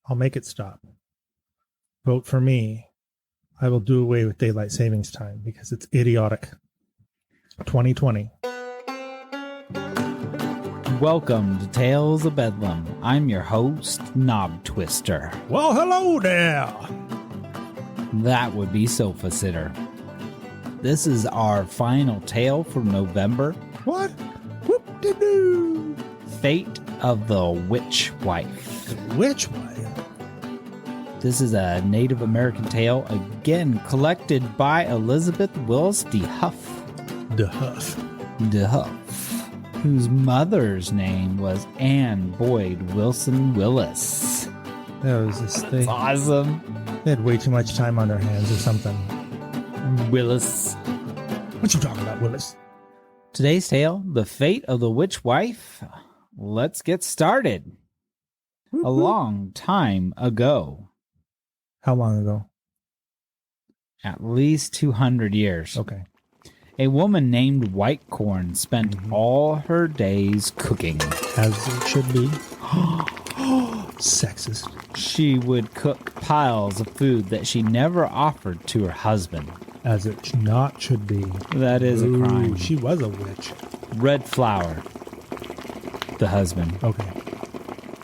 I'll make it stop. Vote for me. I will do away with daylight savings time because it's idiotic. 2020. Welcome to Tales of Bedlam. I'm your host, Knob Twister. Well, hello there. That would be Sofa Sitter. This is our final tale for November. What? Whoop-de-doo. Fate of the Witch Wife. Witch wife? This is a Native American tale, again collected by Elizabeth Willis De Huff. De Huff. De Huff, whose mother's name was Anne Boyd Wilson Willis. That was this thing. That's awesome. They had way too much time on their hands or something. Willis. What you talking about, Willis? Today's tale, The Fate of the Witch Wife. Let's get started. A long time ago. How long ago? At least 200 years. Okay. A woman named Whitecorn spent all her days cooking. As it should be. Sexist. She would cook piles of food that she never offered to her husband. As it not should be. That is a crime. She was a witch. Red Flower, the husband. Okay.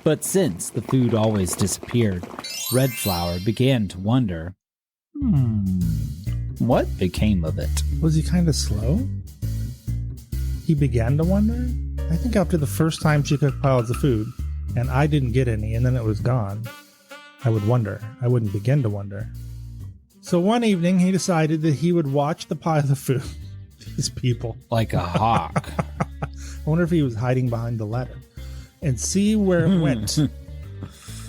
But since the food always disappeared, Red Flower began to wonder, what became of it? Was he kind of slow? He began to wonder? I think after the first time she cooked piles of food, and I didn't get any, and then it was gone, I would wonder. I wouldn't begin to wonder. So one evening, he decided that he would watch the pile of food. These people. Like a hawk. I wonder if he was hiding behind the ladder. And see where it went.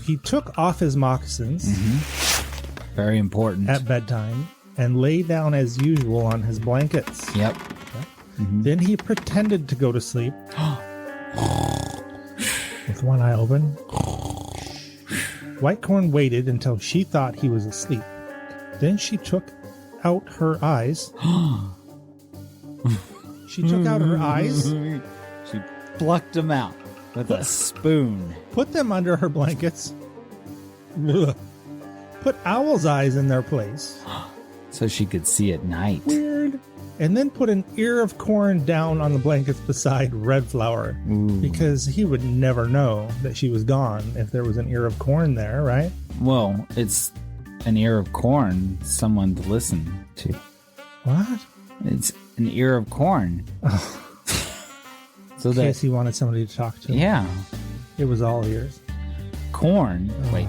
He took off his moccasins. Very important. At bedtime and lay down as usual on his blankets. Yep. Then he pretended to go to sleep with one eye open. Whitecorn waited until she thought he was asleep. Then she took out her eyes. She took out her eyes. She plucked them out with a spoon. Put them under her blankets. Put Owl's eyes in their place. So she could see at night. Weird. And then put an ear of corn down on the blankets beside Red Flower. Because he would never know that she was gone if there was an ear of corn there, right? Well, it's an ear of corn, someone to listen to. What? It's an ear of corn. So In case he wanted somebody to talk to. Yeah. It was all ears. Corn. Wait.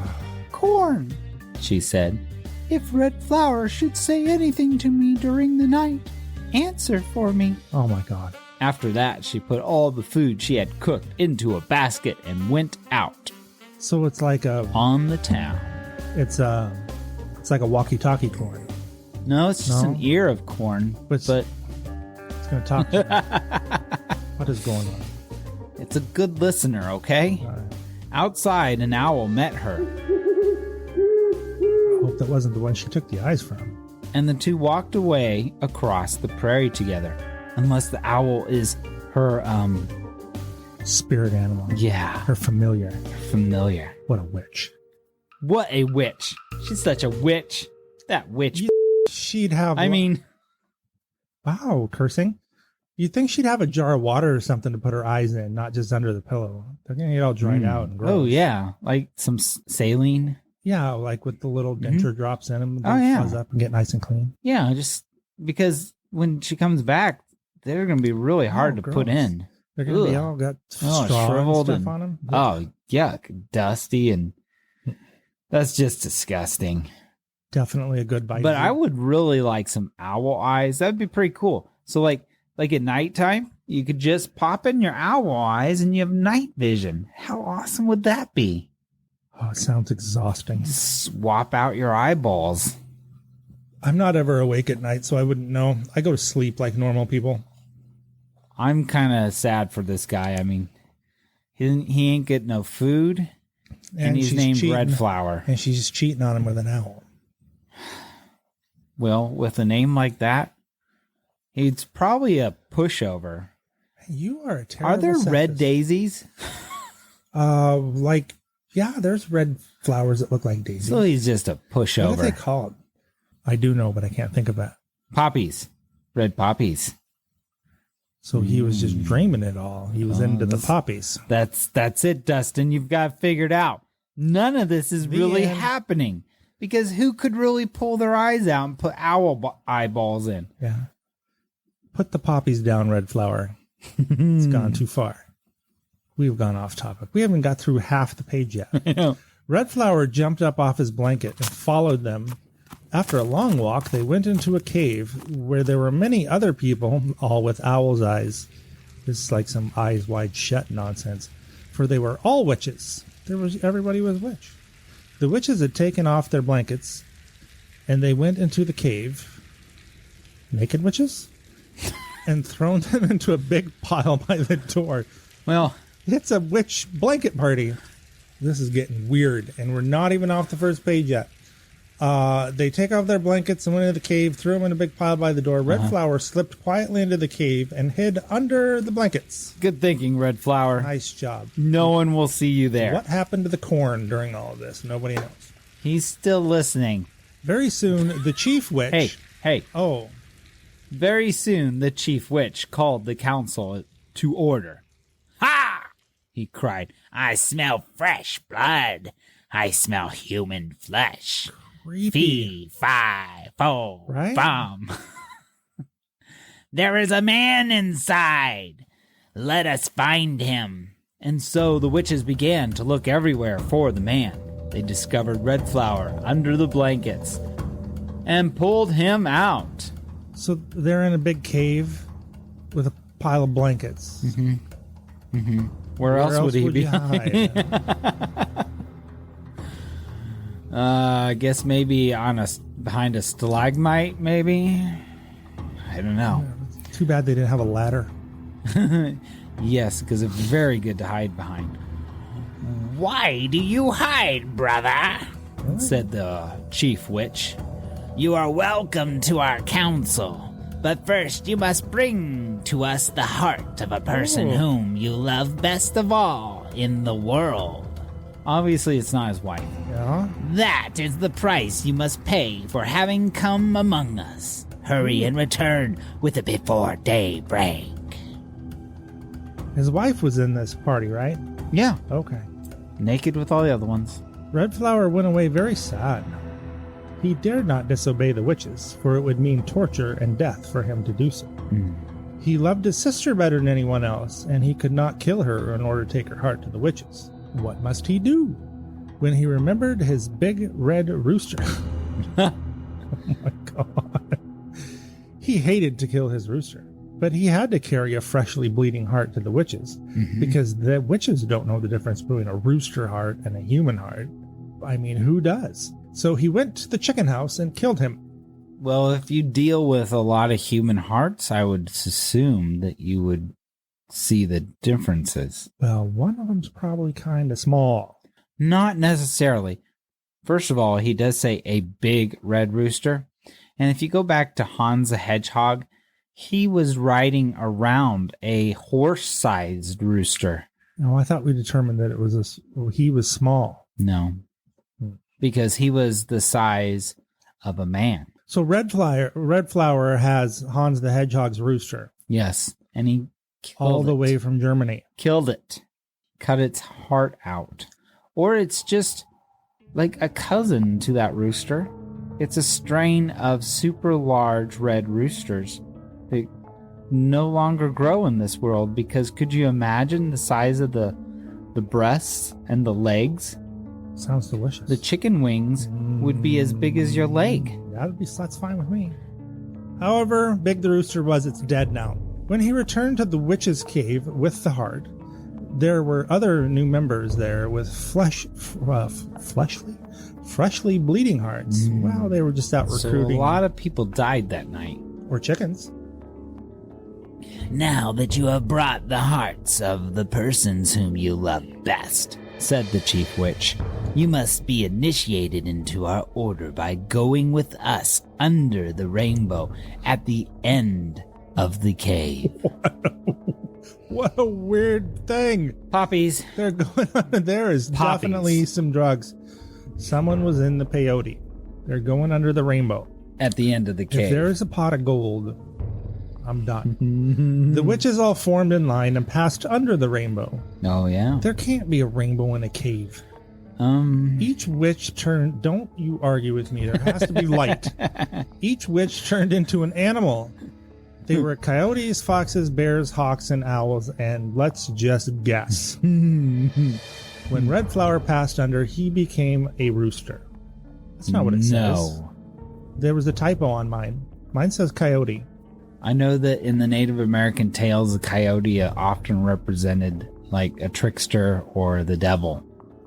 Corn, she said. If Red Flower should say anything to me during the night, answer for me. Oh my God. After that, she put all the food she had cooked into a basket and went out. So it's like on the town. It's like a walkie-talkie corn. No, it's just an ear of corn. But it's going to talk to you. What is going on? It's a good listener, okay? All right. Outside, an owl met her. I hope that wasn't the one she took the eyes from. And the two walked away across the prairie together. Unless the owl is her, spirit animal. Yeah. Her familiar. Familiar. What a witch. What a witch. She's such a witch. That witch. She'd have... Wow, cursing. You'd think she'd have a jar of water or something to put her eyes in, not just under the pillow. They're going to get all dried out and gross. Oh, yeah. Like some saline. Yeah, like with the little denture drops in them. Oh, yeah. Fuzz up and get nice and clean. Yeah, just because when she comes back, they're going to be really hard to put in. They're going to be all got straw shriveled and stuff on them. Oh, yuck. Dusty, and that's just disgusting. Definitely a good bite. But I would really like some owl eyes. That'd be pretty cool. So like at nighttime, you could just pop in your owl eyes and you have night vision. How awesome would that be? Oh, it sounds exhausting. Swap out your eyeballs. I'm not ever awake at night, so I wouldn't know. I go to sleep like normal people. I'm kind of sad for this guy. I mean, he ain't getting no food, and he's named Red Flower. And she's cheating on him with an owl. Well, with a name like that, he's probably a pushover. You are a terrible Are there red sexist. daisies? Like Yeah, there's red flowers that look like daisies. So he's just a What do pushover. they call it? I do know, but I can't think of that. Poppies. Red poppies. So he was just dreaming it all. He was into the poppies. That's it, Dustin. You've got it figured out. None of this is really happening. Because who could really pull their eyes out and put owl eyeballs in? Yeah. Put the poppies down, Red Flower. It's gone too far. We've gone off topic. We haven't got through half the page yet. I know. Red Flower jumped up off his blanket and followed them. After a long walk, they went into a cave where there were many other people, all with owl's eyes. This is like some eyes wide shut nonsense. For they were all witches. Everybody was a witch. The witches had taken off their blankets, and they went into the cave, naked witches, and thrown them into a big pile by the door. Well, It's a witch blanket party. This is getting weird, and we're not even off the first page yet. They take off their blankets and went into the cave, threw them in a big pile by the door. Red Flower slipped quietly into the cave and hid under the blankets. good thinking, Red Flower. Nice job. No one will see you there. What happened to the corn during all of this? Nobody knows. He's still listening. Very soon, the chief witch... Hey. Oh, Very soon, the chief witch called the council to order. Ha! He cried. I smell fresh blood. I smell human flesh. creepy. Fee, fi, fo, Right? fum. There is a man inside. Let us find him. And so the witches began to look everywhere for the man. They discovered Red Flower under the blankets and pulled him out. So they're in a big cave with a pile of blankets. Where else would he be? you hide? I guess maybe behind a stalagmite, maybe? I don't know. Too bad they didn't have a ladder. Yes, because it's very good to hide behind. Why do you hide, brother? Said the chief witch. You are welcome to our council, but first you must bring to us the heart of a person whom you love best of all in the world. Obviously, it's not his wife. Yeah. That is the price you must pay for having come among us. Hurry and return with it before daybreak. His wife was in this party, right? Yeah, Okay. naked with all the other ones. Red Flower went away very sad. He dared not disobey the witches, for it would mean torture and death for him to do so. He loved his sister better than anyone else, and he could not kill her in order to take her heart to the witches. What must he do? When he remembered his big red rooster. Oh my God. He hated to kill his rooster, but he had to carry a freshly bleeding heart to the witches, because the witches don't know the difference between a rooster heart and a human heart. I mean, who does? So he went to the chicken house and killed him. Well, if you deal with a lot of human hearts, I would assume that you would see the differences. Well, one of them's probably kind of small. Not necessarily. First of all, he does say a big red rooster. And if you go back to Hans the Hedgehog, he was riding around a horse-sized rooster. No, I thought we determined that he was small. No, because he was the size of a man. So Red Flower has Hans the Hedgehog's rooster Yes, and he all the way from Germany. Killed it. Cut its heart out. Or it's just like a cousin to that rooster. It's a strain of super large red roosters that no longer grow in this world, because could you imagine the size of the breasts and the legs? Sounds delicious. The chicken wings would be as big as your leg. That's fine with me. However big the rooster was, it's dead now. When he returned to the witch's cave with the heart, there were other new members there with freshly bleeding hearts. Well, they were just out recruiting. So a lot of people died that night. Or chickens. Now that you have brought the hearts of the persons whom you love best, said the chief witch, you must be initiated into our order by going with us under the rainbow at the end of the cave. What a weird thing. Poppies. They're going under. There is Poppies. definitely some drugs. Someone was in the peyote. They're going under the rainbow. At the end of the cave. If there is a pot of gold, I'm done. The witches all formed in line and passed under the rainbow. Oh, yeah. There can't be a rainbow in a cave. Each witch turned... Don't you argue with me. There has to be light. Each witch turned into an animal. They were coyotes, foxes, bears, hawks, and owls, and let's just guess. When Red Flower passed under, he became a rooster. That's not what it says. No. There was a typo on mine. Mine says coyote. I know that in the Native American tales, the coyote often represented like a trickster or the devil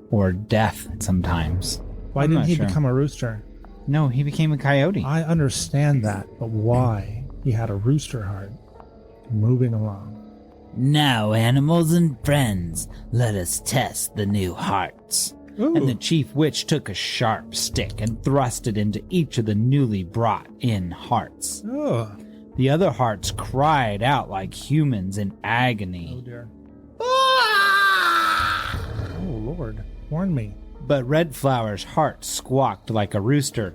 or death sometimes. Why I'm didn't not he sure. become a rooster? No, he became a coyote. I understand that, but why? He had a rooster heart. Moving along. Now, animals and friends, let us test the new hearts. Ooh. And the chief witch took a sharp stick and thrust it into each of the newly brought in hearts. Oh, The other hearts cried out like humans in oh agony. dear. Oh, Lord. Warn me. But Red Flower's heart squawked like a rooster.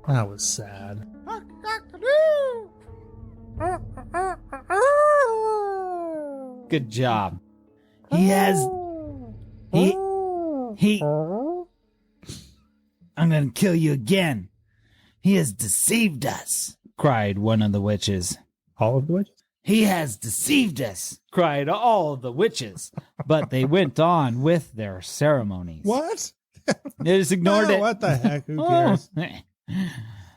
That was sad. Good job. He I'm gonna kill you again. He has deceived us, cried one of the witches. All of the witches? He has deceived us, cried all the witches. But they went on with their ceremonies. What? They just ignored Oh, it. what the heck? Who cares?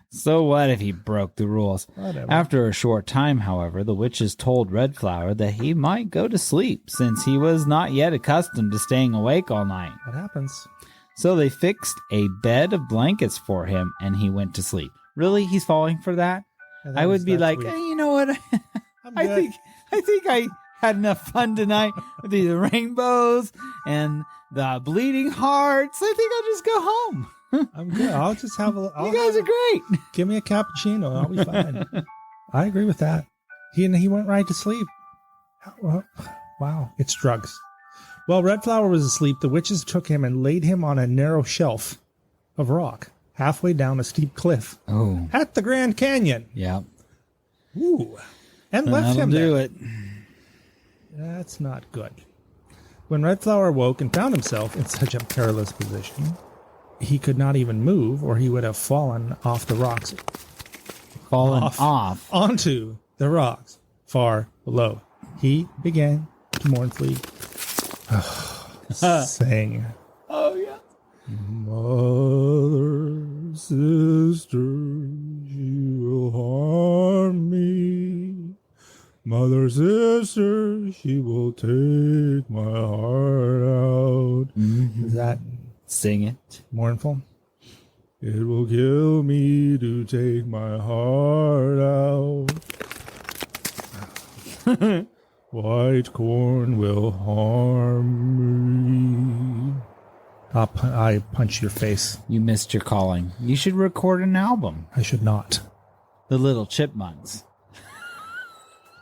So what if he broke the rules? Whatever. After a short time, however, the witches told Red Flower that he might go to sleep since he was not yet accustomed to staying awake all night. What happens? So they fixed a bed of blankets for him and he went to sleep. Really? He's falling for that? Yeah, I would be that's like, weak. you know what? I'm I good. think I had enough fun tonight with the rainbows and the bleeding hearts. I think I'll just go home. I'm good. I'll just have a... You guys are great. Give me a cappuccino. I'll be fine. I agree with that. He went right to sleep. Wow. It's drugs. While Red Flower was asleep, the witches took him and laid him on a narrow shelf of rock halfway down a steep cliff Oh, at the Grand Canyon. yeah. Ooh. And left him do there. it. That's not good. When Red Flower awoke and found himself in such a perilous position, he could not even move, or he would have fallen off the rocks Fallen off. onto the rocks far below. He began to mournfully sing. Oh, yeah. Mother, sister, she will harm me. Mother, sister, she will take my heart out. Is that Sing it. mournful? It will kill me to take my heart out. White corn will harm me. I punch your face. You missed your calling. You should record an album. I should not. The Little Chipmunks.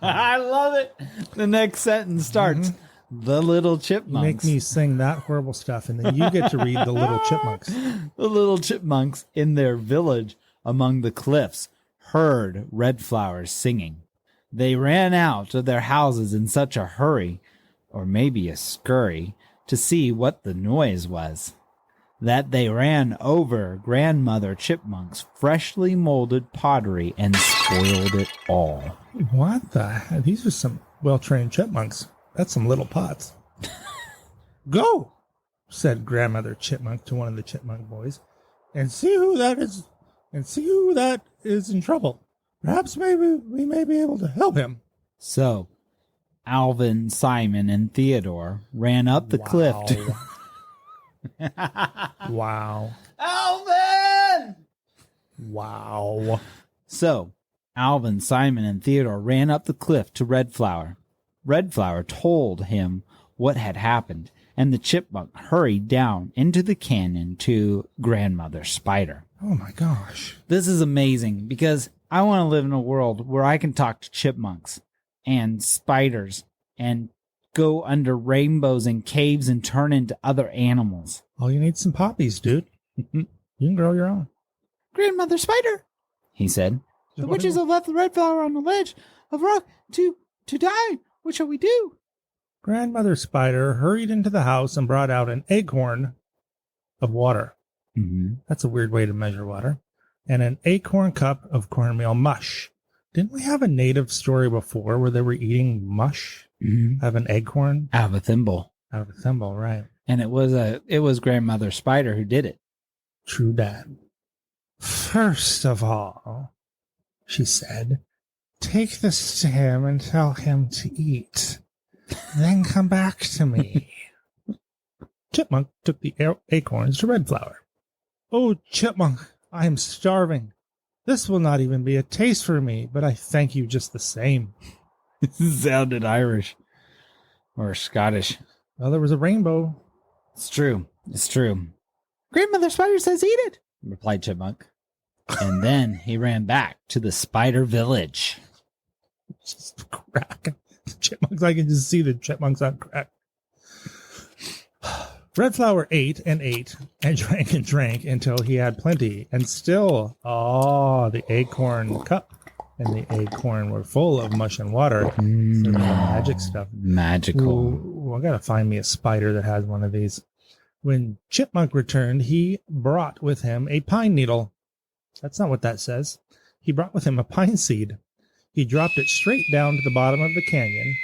I love it. The next sentence starts. The Little You Chipmunks. make me sing that horrible stuff, and then you get to read the Little Chipmunks. The little chipmunks in their village among the cliffs heard Red Flower singing. They ran out of their houses in such a hurry, or maybe a scurry, to see what the noise was, that they ran over Grandmother Chipmunk's freshly molded pottery and spoiled it all. What the heck? These are some well-trained chipmunks. That's some little pots. Go, said Grandmother Chipmunk to one of the chipmunk boys, and see who that is in trouble. Perhaps maybe we may be able to help him. So, Alvin, Simon, and Theodore ran up the cliff to... Wow. Alvin! Wow. So, Alvin, Simon, and Theodore ran up the cliff to Red Flower. Red Flower told him what had happened, and the chipmunk hurried down into the canyon to Grandmother Spider. Oh my gosh. This is amazing because I want to live in a world where I can talk to chipmunks. and spiders and go under rainbows and caves and turn into other animals. Oh, you need some poppies, dude. You can grow your own. Grandmother Spider, he said, the witches have left the red flower on the ledge of rock to die. What shall we do? Grandmother Spider hurried into the house and brought out an acorn of water. Mm-hmm. That's a weird way to measure water. And an acorn cup of cornmeal mush. Didn't we have a native story before where they were eating mush? Mm-hmm. Out of an acorn? Out of a thimble. Out of a thimble, right. And it was Grandmother Spider who did it. True that. First of all, she said, take this to him and tell him to eat. Then come back to me. Chipmunk took the acorns to Red Flower. Oh, Chipmunk, I am starving. This will not even be a taste for me, but I thank you just the same. It sounded Irish or Scottish. Well, there was a rainbow. It's true. It's true. Grandmother Spider says eat it, replied Chipmunk. And then he ran back to the spider village. Just crack. Chipmunks, I can just see the chipmunks on crack. Red Flower ate and drank until he had plenty. And still, the acorn cup and the acorn were full of mush and water. Sort of the magic stuff. Magical. Ooh, I gotta find me a spider that has one of these. When Chipmunk returned, he brought with him a pine needle. That's not what that says. He brought with him a pine seed. He dropped it straight down to the bottom of the canyon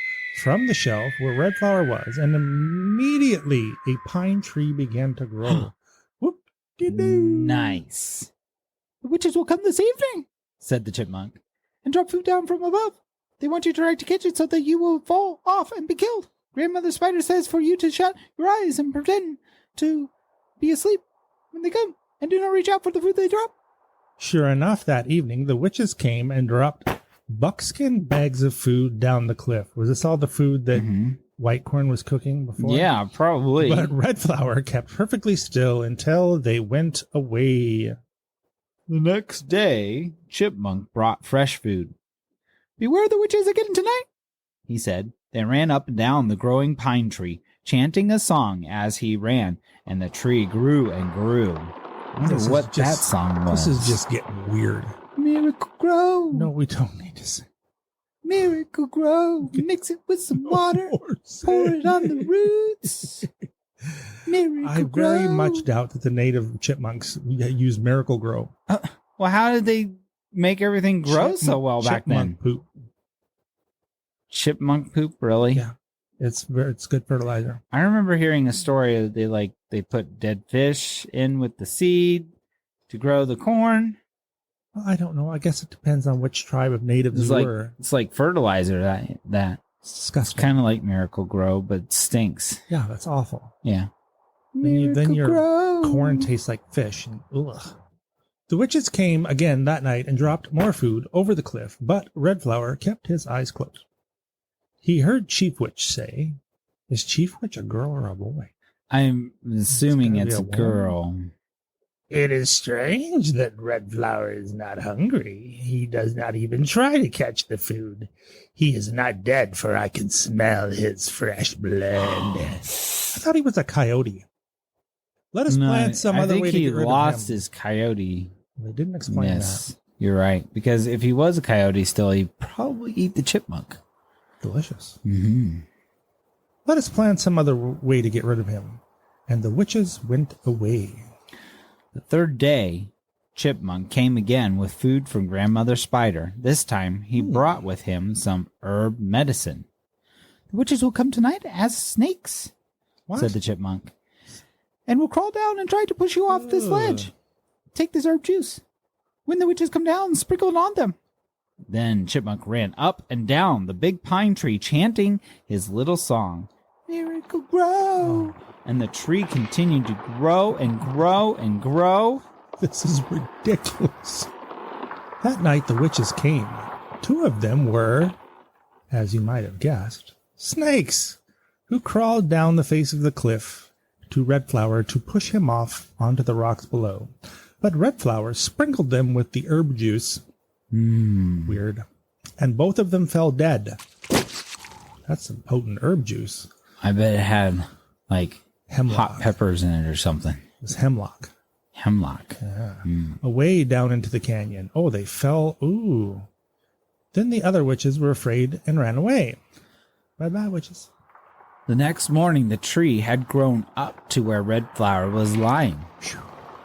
from the shelf where Red Flower was, and immediately a pine tree began to grow. Whoop-de-doo. Nice. The witches will come this evening, said the Chipmunk, and drop food down from above. They want you to try to catch it so that you will fall off and be killed. Grandmother Spider says for you to shut your eyes and pretend to be asleep when they come, and do not reach out for the food they drop. Sure enough, that evening, the witches came and dropped buckskin bags of food down the cliff. Was this all the food that Whitecorn was cooking before? Yeah, probably. But Red Flower kept perfectly still until they went away. The next day, Chipmunk brought fresh food. Beware the witches again tonight, he said, then ran up and down the growing pine tree, chanting a song as he ran, and the tree grew and grew. I wonder what that song was. This is just getting weird. Miracle grow. No, we don't need to sing. Miracle grow. Mix it with some water. Pour it on the roots. Miracle I grow. very much doubt that the native chipmunks use Miracle Grow. Well, how did they make everything grow so well back then? Chipmunk poop. Chipmunk poop, really? Yeah. It's good fertilizer. I remember hearing a story that they put dead fish in with the seed to grow the corn. Well, I don't know. I guess it depends on which tribe of natives were. It's like fertilizer that. It's disgusting. It's kind of like Miracle Grow, but it stinks. Yeah, that's awful. Yeah. Then your corn tastes like fish. And, ugh. The witches came again that night and dropped more food over the cliff, but Red Flower kept his eyes closed. He heard Chief Witch say, is Chief Witch a girl or a boy? I'm assuming it's a girl. It is strange that Red Flower is not hungry. He does not even try to catch the food. He is not dead, for I can smell his fresh blood. I thought he was a coyote. Let us plan some other way to get rid of him. I think he lost his coyote. They didn't explain that. You're right. Because if he was a coyote still, he'd probably eat the chipmunk. Delicious. Mm-hmm. Let us plan some other way to get rid of him. And the witches went away. The third day, Chipmunk came again with food from Grandmother Spider. This time, he brought with him some herb medicine. The witches will come tonight as snakes, said the Chipmunk, and will crawl down and try to push you off this ledge. Take this herb juice. When the witches come down, sprinkle it on them. Then Chipmunk ran up and down the big pine tree, chanting his little song, Miracle Grow. And the tree continued to grow and grow and grow. This is ridiculous. That night the witches came. 2 of them were, as you might have guessed, snakes, who crawled down the face of the cliff to Red Flower to push him off onto the rocks below. But Red Flower sprinkled them with the herb juice. Weird. And both of them fell dead. That's some potent herb juice. I bet it had, like, Hemlock. hot peppers in it or something. It was hemlock. Hemlock. Yeah. Away down into the canyon. Oh, they fell. Ooh. Then the other witches were afraid and ran away. Bye-bye, witches. The next morning, the tree had grown up to where Red Flower was lying.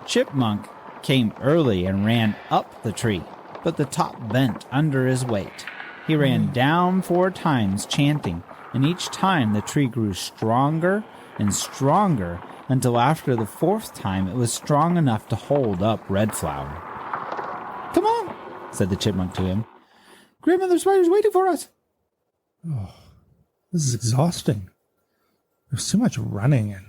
Chipmunk came early and ran up the tree, but the top bent under his weight. He ran down 4 times, chanting, and each time the tree grew stronger and stronger until after the 4th time it was strong enough to hold up Red Flower. "Come on," said the chipmunk to him. "Grandmother Spider's waiting for us." Oh, this is exhausting. There's too much running and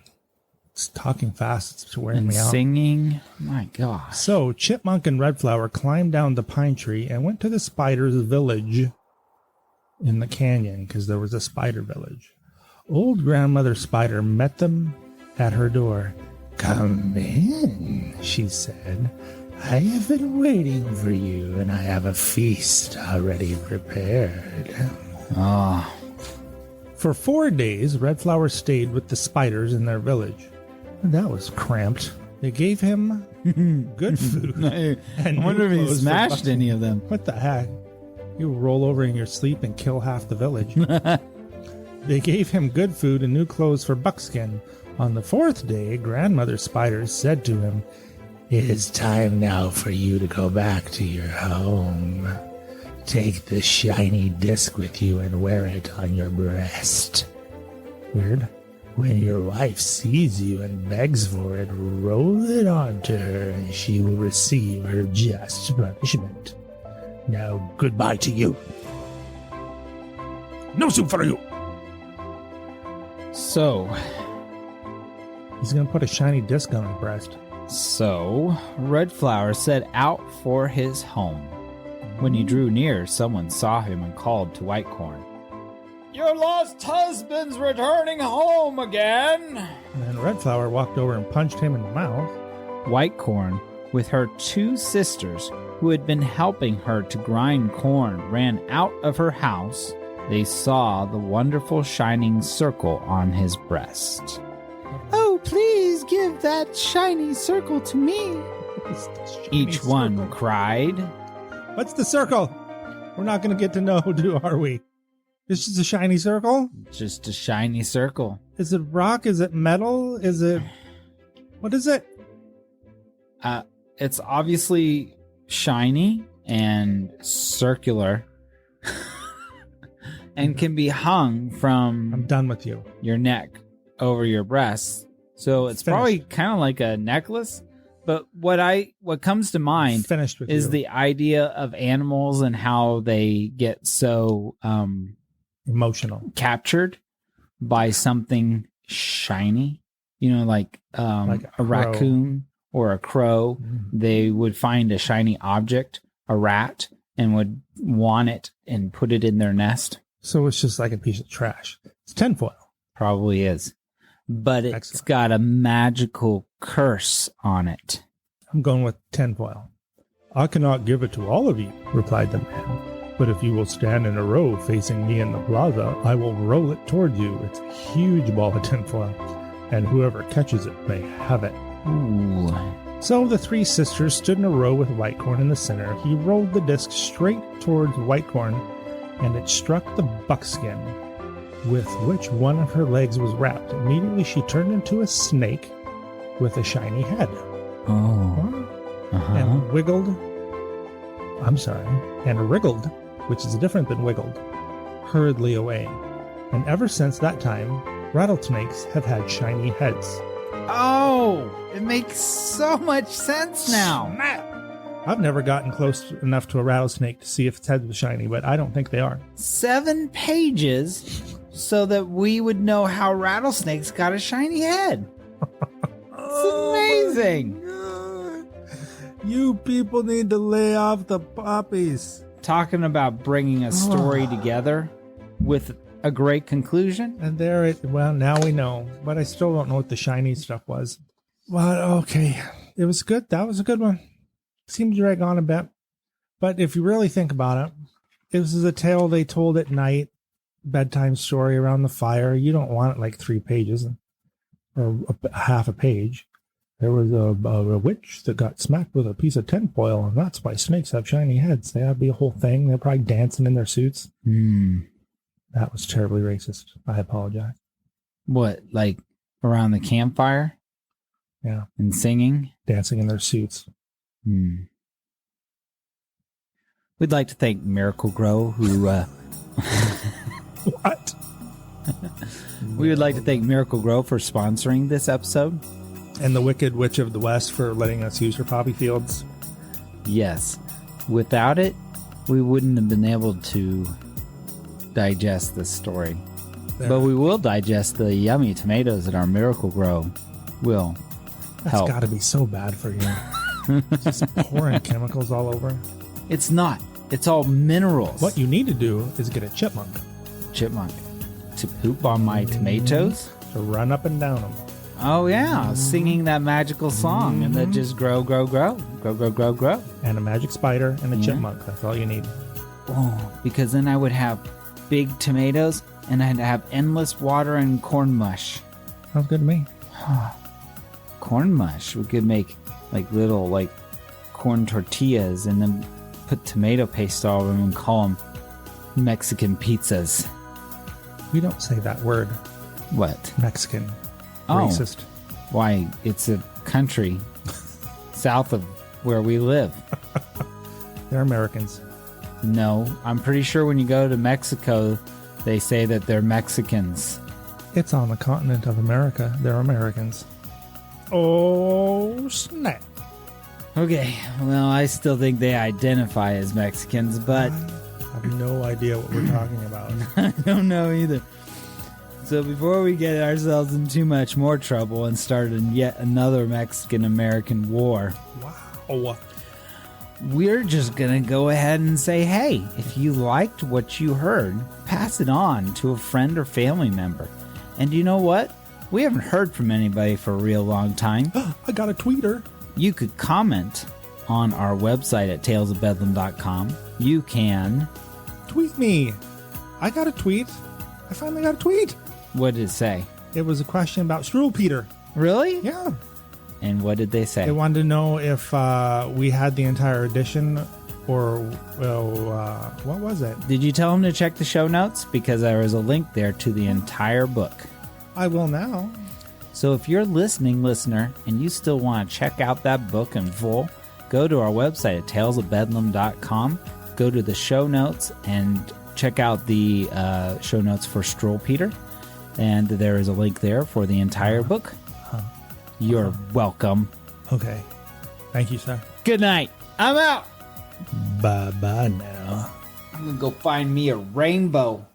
it's talking fast. It's wearing And me out. singing. My gosh. So Chipmunk and Red Flower climbed down the pine tree and went to the spider's village in the canyon because there was a spider village. Old Grandmother Spider met them at her door. "Come in," she said. "I have been waiting for you, and I have a feast already prepared." Oh, For 4 days, Red Flower stayed with the spiders in their village. That was cramped. They gave him good food. I and wonder new if he clothes for smashed busting. any of them. What the heck? You roll over in your sleep and kill half the village. They gave him good food and new clothes for Buckskin. On the 4th day, Grandmother Spider said to him, "It is time now for you to go back to your home. Take the shiny disc with you and wear it on your breast." Weird. "When your wife sees you and begs for it, roll it onto her and she will receive her just punishment. Now goodbye to you. No soup for you." So, He's going to put a shiny disc on his breast. Red Flower set out for his home. When he drew near, someone saw him and called to Whitecorn, "Your lost husband's returning home again." And then Red Flower walked over and punched him in the mouth. Whitecorn, with her 2 sisters who had been helping her to grind corn, ran out of her house. They saw the wonderful shining circle on his breast. "Oh, please give that shiny circle to me," each one cried. "What's the circle? We're not going to get to know, are we? It's just a shiny circle? Just a shiny circle. Is it rock? Is it metal? Is it... What is it?" It's obviously shiny and circular and can be hung I'm from done with you. your neck over your breasts. So it's Finished. probably kind of like a necklace. But what comes to mind Finished with is you. the idea of animals and how they get so Emotional. captured by something shiny. You know, like Like a a crow. raccoon or a crow. Mm-hmm. They would find a shiny object, a rat, and would want it and put it in their nest. So it's just like a piece of trash. It's tinfoil. Probably is. But it's Excellent. got a magical curse on it. I'm going with tinfoil. "I cannot give it to all of you," replied the man. "But if you will stand in a row facing me in the plaza, I will roll it toward you. It's a huge ball of tinfoil, and whoever catches it may have it." Ooh. So the 3 sisters stood in a row with Whitecorn in the center. He rolled the disc straight towards Whitecorn, and it struck the Buckskin, with which one of her legs was wrapped. Immediately she turned into a snake with a shiny head. Oh. Uh-huh. And wiggled. And wriggled, which is different than wiggled, hurriedly away. And ever since that time, rattlesnakes have had shiny heads. Oh, it makes so much sense now. I've never gotten close enough to a rattlesnake to see if its head was shiny, but I don't think they are. 7 pages so that we would know how rattlesnakes got a shiny head. It's amazing. You people need to lay off the puppies. Talking about bringing a story together with a great conclusion. And there it, well, now we know, but I still don't know what the shiny stuff was. Well, okay. It was good. That was a good one. Seemed to drag on a bit. But if you really think about it, this is a tale they told at night bedtime story around the fire. You don't want it like 3 pages or half a page. There was a witch that got smacked with a piece of tinfoil, and that's why snakes have shiny heads. That'd be a whole thing. They're probably dancing in their suits. That was terribly racist. I apologize. What, like around the campfire? Yeah. And singing? Dancing in their suits. We'd like to thank Miracle Grow, who... What? We would like to thank Miracle Grow for sponsoring this episode. And the Wicked Witch of the West for letting us use her poppy fields. Yes. Without it, we wouldn't have been able to digest this story. There. But we will digest the yummy tomatoes that our Miracle Grow will help. That's got to be so bad for you. Just pouring chemicals all over. It's not. It's all minerals. What you need to do is get a chipmunk. Chipmunk. To poop on my tomatoes? To run up and down them. Oh, yeah. Singing that magical song and then just grow, grow, grow. Grow, grow, grow, grow. And a magic spider and a chipmunk. That's all you need. Oh, because then I would have big tomatoes and I'd have endless water and corn mush. Sounds good to me. Corn mush. We could make like little like corn tortillas and then put tomato paste all over them and call them Mexican pizzas. We don't say that word. What? Mexican. Oh. Racist. Why? It's a country south of where we live. They're Americans. No, I'm pretty sure when you go to Mexico, they say that they're Mexicans. It's on the continent of America. They're Americans. Oh, snap. Okay, well, I still think they identify as Mexicans, but I have no idea what we're talking about. I don't know either. So before we get ourselves in too much more trouble and start yet another Mexican-American war, Wow. we're just going to go ahead and say, hey, if you liked what you heard, pass it on to a friend or family member. And you know what? We haven't heard from anybody for a real long time. I got a tweeter. You could comment on our website at talesofbedlam.com. You can... Tweet me. I got a tweet. I finally got a tweet. What did it say? It was a question about Struwelpeter. Really? Yeah. And what did they say? They wanted to know if we had the entire edition or, what was it? Did you tell them to check the show notes? Because there was a link there to the entire book. I will now. So if you're listening, listener, and you still want to check out that book in full, go to our website at talesofbedlam.com, go to the show notes, and check out the show notes for Struwelpeter. And there is a link there for the entire book. You're welcome. Okay. Thank you, sir. Good night. I'm out. Bye-bye now. I'm going to go find me a rainbow.